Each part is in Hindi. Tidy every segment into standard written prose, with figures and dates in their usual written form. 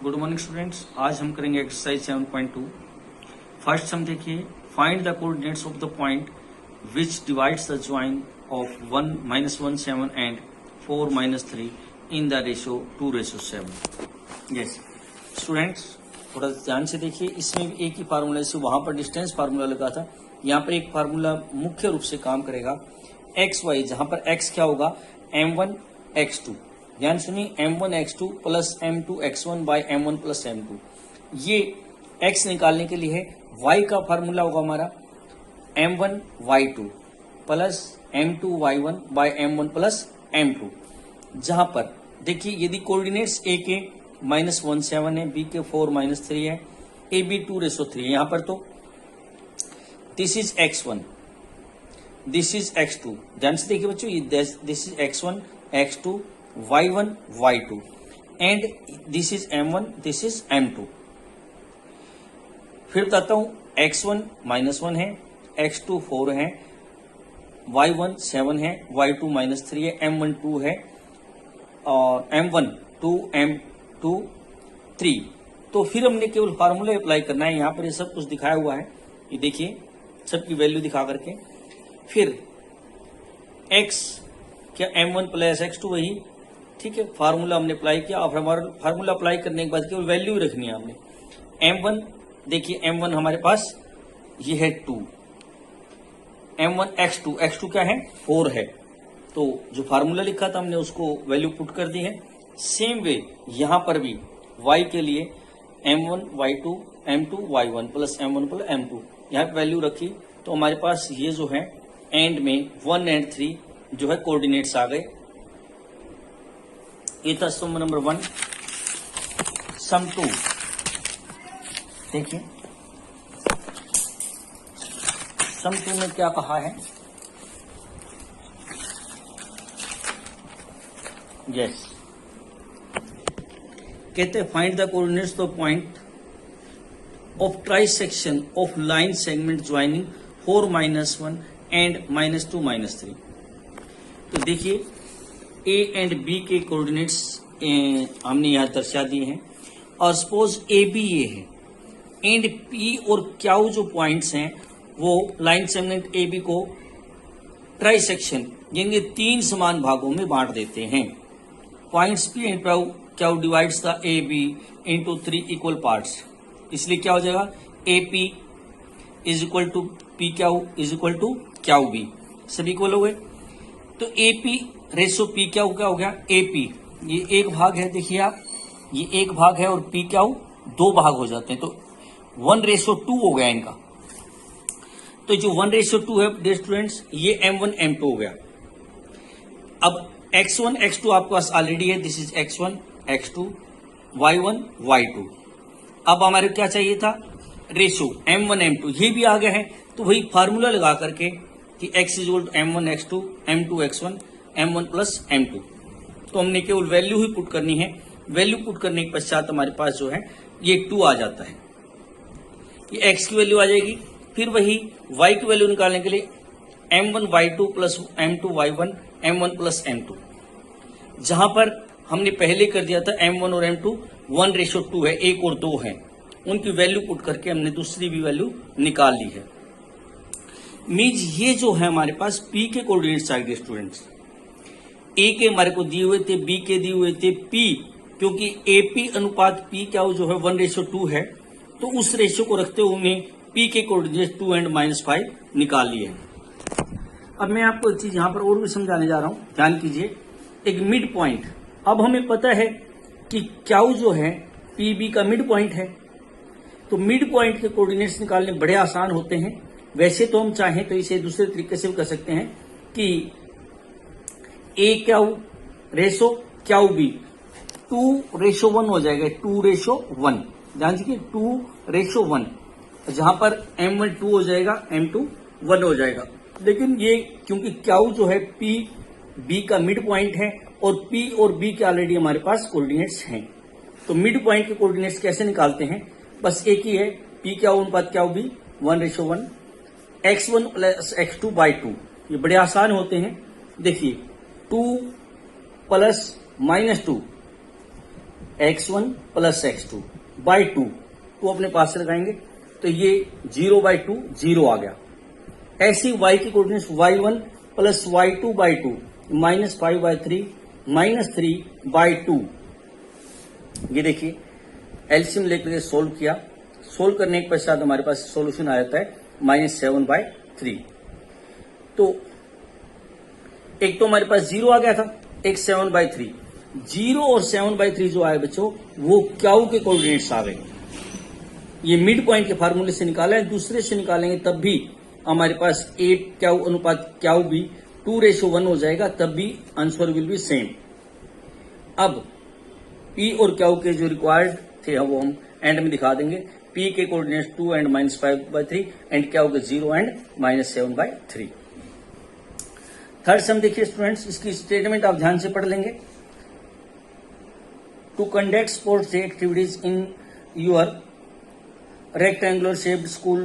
Good morning students. आज हम करेंगे एक्सरसाइज 7.2। फर्स्ट सम देखिए, find the coordinates of the point which divides the join of 1 -1 7 and 4 -3 in the ratio 2:7। Yes students, थोड़ा ध्यान से देखिए, इसमें भी एक ही फार्मूला, जैसे वहां पर डिस्टेंस फार्मूला लगा था, यहाँ पर एक फार्मूला मुख्य रूप से काम करेगा। एक्स वाई, जहां पर एक्स क्या होगा, m1 x2। ध्यान सुनिए, m1 x2 plus m2 x1 bye m1 plus m2। ये x निकालने के लिए है। y का फार्मूला होगा हमारा m1 y2 plus m2 y1 bye m1 plus m2। जहां पर देखिए, यदि कोऑर्डिनेट्स a के -1 7 है, b के 4 -3 है, a b 2:3 है, यहां पर तो this is x1, this is x2। ध्यान से देखिए बच्चों, this is x1 x2 y1 y2 and this is m1, this is m2। फिर बताता हूं, x1 -1 है, x2 4 है, y1 7 है, y2 -3 है, m1 2 है और m1 2 m2 3। तो फिर हमने केवल फार्मूला अप्लाई करना है। यहां पर ये सब कुछ दिखाया हुआ है, ये देखिए सबकी वैल्यू दिखा करके। फिर x क्या m1 प्लस x2 वही, ठीक है, फार्मूला हमने अप्लाई किया। अब हमारा फार्मूला अप्लाई करने के बाद केवल वैल्यू रखनी है हमने। m1 देखिए, m1 हमारे पास ये है 2, m1 x2, x2 क्या है 4 है, तो जो फार्मूला लिखा था हमने उसको वैल्यू पुट कर दी है। सेम वे यहां पर भी y के लिए m1 y2 m2 y1 plus m1 plus m2, यहाँ पे वैल्यू रखी, तो हमारे पास ये जो है एंड में 1 एंड 3 जो है कोऑर्डिनेट्स आ गए। ये था सम नंबर 1। सम 2 देखिए, सम 2 में क्या कहा है। यस, कहते हैं find the coordinates of point of trisection of line segment joining 4 -1 and -2 -3। तो देखिए, ए एंड बी के कोऑर्डिनेट्स हमने यहां दर्शा दिए हैं, और सपोज ए बी ये है एंड पी और क्यू जो पॉइंट्स हैं वो लाइन सेगमेंट ए बी को ट्राइसेक्शन यानी 3 समान भागों में बांट देते हैं। Points P and Q divides the A B into 3 equal parts. इसलिए क्या हो जाएगा, A P is equal to P Q is equal to Q B, सभी इक्वल हो गए। तो A P ratio P Q क्या हो गया, ए पी ये एक भाग है, देखिए आप, ये एक भाग है और पी क्यू 2 भाग हो जाते हैं, तो 1:2 हो गया इनका। तो जो 1:2 है डियर स्टूडेंट्स, ये m1 m2 हो गया। अब x1 x2 आपके पास ऑलरेडी है, this is x1 x2 y1 y2। अब हमारे क्या चाहिए था, रेशो m1 m2, ये भी आ गया है। तो वही फार्मूला लगा करके कि x is equal to m1 x2 m2 x1 m1 plus m2, तो हमने केवल वैल्यू ही पुट करनी है। वैल्यू पुट करने के पश्चात हमारे पास जो है ये 2 आ जाता है, ये x की वैल्यू आ जाएगी। फिर वही y की वैल्यू निकालने के लिए m1 y2 plus m2 y1 m1 plus m2। जहां पर हमने पहले कर दिया था m1 और m2 1:2 है, 1 और 2 है, उनकी वैल्यू पुट करके हमने दूसरी भी वैल्यू निकाल ली है। मीन्स ये जो है हमारे पास p के कोऑर्डिनेट्स आ गए स्टूडेंट्स। a के हमारे को दिए हुए थे, b के दिए हुए थे, p क्योंकि AP अनुपात p क्या जो है 1:2 है, तो उस रेशियो को रखते हुए हमने p के कोऑर्डिनेट्स 2 एंड -5 निकाल लिए हैं। अब मैं आपको एक चीज यहां पर और भी समझाने जा रहा हूं, ध्यान कीजिए। एक मिड पॉइंट, अब हमें पता है कि क्या जो है PB का मिड पॉइंट है, तो मिड पॉइंट के कोऑर्डिनेट्स निकालने बड़े आसान होते हैं। वैसे तो हम चाहें तो इसे दूसरे तरीके से भी कर सकते हैं कि ए क्यू रेशो क्यू बी 2:1 हो जाएगा, 2:1। ध्यान दीजिए 2:1, जहां पर m1 2 हो जाएगा, m2 1 हो जाएगा। लेकिन ये क्योंकि क्यू जो है पी बी का मिड पॉइंट है और पी और बी के ऑलरेडी हमारे पास कोऑर्डिनेट्स हैं, तो मिड पॉइंट के कोऑर्डिनेट्स कैसे निकालते हैं, बस एक ही है, पी क्यू अनुपात Q B 1:1 x1 plus x2 by 2। ये बड़े आसान होते हैं। देखिए 2 plus -2 x1 plus x2 by 2 अपने पास से लगाएंगे तो ये 0/2 0 आ गया। ऐसी y की coordinates y1 plus y2 by 2 -5/3 -3/2। ये देखिए एलसीएम लेकर सोल्व किया, सोल्व करने के पश्चात हमारे पास सॉल्यूशन आ जाता है -7/3। तो एक तो हमारे पास 0 आ गया था, एक 7/3। 0 और 7/3 जो आए बच्चों वो क्याऊ के कोऑर्डिनेट्स आ गए। ये मिड पॉइंट के फार्मूले से निकाला है, दूसरे से निकालेंगे तब भी हमारे पास 8 क्याऊ अनुपात क्याऊ भी 2:1 हो जाएगा, तब भी आंसर विल बी सेम। अब पी और क्याऊ के जो रिक्वायर्ड थे वो हम एंड में दिखा देंगे। पी के कोऑर्डिनेट्स 2 एंड -5/3 एंड क्याऊ के 0 एंड -7/3। थर्ड सम देखिए स्टूडेंट्स, इसकी स्टेटमेंट आप ध्यान से पढ़ लेंगे। To conduct sports day activities in your rectangular shaped school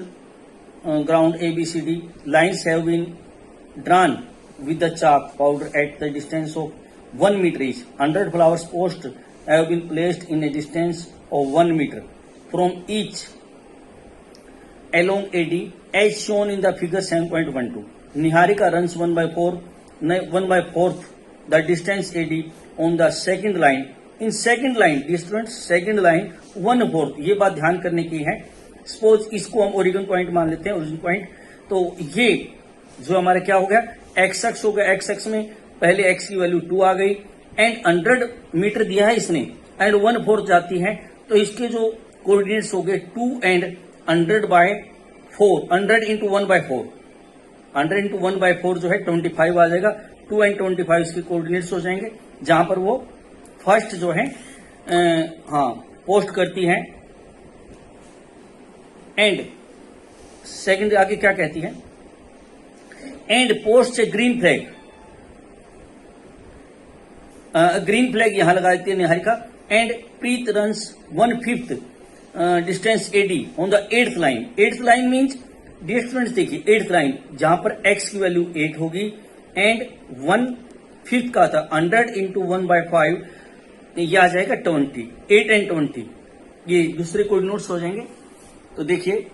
ground ABCD, lines have been drawn with the chalk powder at the distance of 1 meter each. 100 flowers posts have been placed in a distance of 1 meter from each along AD as shown in the figure 7.12. Niharika runs 1/4 the distance AD on the second line. In second line distance second line 1/4, ये बात ध्यान करने की है। सपोज इसको हम ओरिजिन पॉइंट मान लेते हैं, ओरिजिन पॉइंट। तो ये जो हमारा क्या हो गया, एक्स एक्स हो गया। एक्स एक्स में पहले एक्स की वैल्यू 2 आ गई एंड 100 मीटर दिया है इसने एंड 1/4 जाती है, तो इसके जो कोऑर्डिनेट्स हो गए 2 एंड 100/4, 100 इंटू 1/4, 100 इंटू 1/4 जो है 25 आ जाएगा। 2 एंड 25 इसके कोऑर्डिनेट्स हो जाएंगे, जहां पर वो फर्स्ट जो है पोस्ट करती है एंड सेकंड आगे क्या कहती है, and post a green flag. Green flag यहां लगा देती है Niharika. And Preet runs 1/5 distance AD on the 8th line. 8th line means distance देखिए, 8th लाइन जहां पर एक्स की वैल्यू 8 होगी एंड 1/5 का था 100 इंटू 1/5, ये आ जाएगा 20। 8 एंड 20 ये दूसरे कोऑर्डिनेट्स हो जाएंगे। तो देखिए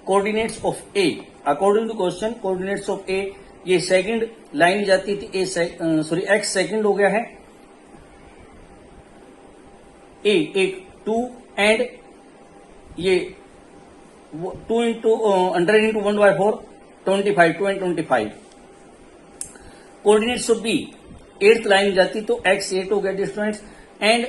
coordinates of A according to question, coordinates of A, ये सेकंड लाइन जाती थी एक्स सेकंड हो गया है, ए एक 2 एंड ये 2 into 100 into 1/4 25, 2 and 25। Coordinates of B 8th line जाती तो x 8 हो गया डिस्टेंस एंड